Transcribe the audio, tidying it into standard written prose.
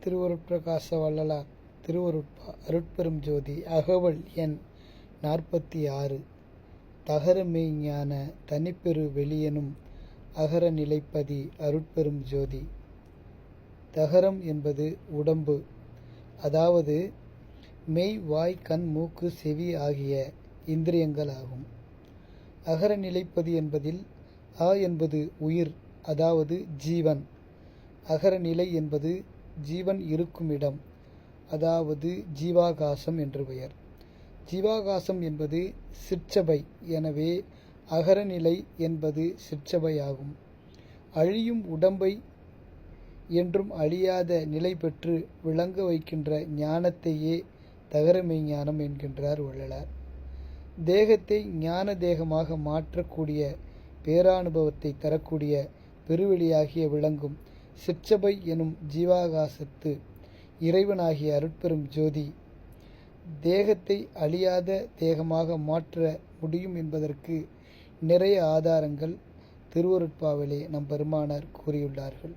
திருவருட்பிரகாச வள்ளலார் திருவருட்பா அருட்பெரும் ஜோதி அகவல் எண் 46. தகர மெய்ஞான தனிப்பெரு வெளியெனும் அகர நிலைப்பதி அருட்பெரும் ஜோதி. தகரம் என்பது உடம்பு, அதாவது மெய், வாய், கண், மூக்கு, செவி ஆகிய இந்திரியங்கள் ஆகும். அகர நிலைப்பதி என்பதில் அ என்பது உயிர், அதாவது ஜீவன். அகர நிலை என்பது ஜீவன் இருக்கும் இடம், அதாவது ஜீவாகாசம் என்று பெயர். ஜீவாகாசம் என்பது சிற்சபை, எனவே அகரநிலை என்பது சிற்சபை ஆகும். அழியும் உடம்பை என்றும் அழியாத நிலை பெற்று விளங்க வைக்கின்ற ஞானத்தையே தகர மெய்ஞானம் என்கின்றார் வள்ளலார். தேகத்தை ஞான தேகமாக மாற்றக்கூடிய பேரானுபவத்தை தரக்கூடிய பெருவெளியாகிய விளங்கும் சிற்சபை எனும் ஜீவாகாசத்து இறைவனாகிய அருட்பெரும் ஜோதி தேகத்தை அழியாத தேகமாக மாற்ற முடியும் என்பதற்கு நிறைய ஆதாரங்கள் திருவருட்பாவிலே நம் பெருமானார் கூறியுள்ளார்கள்.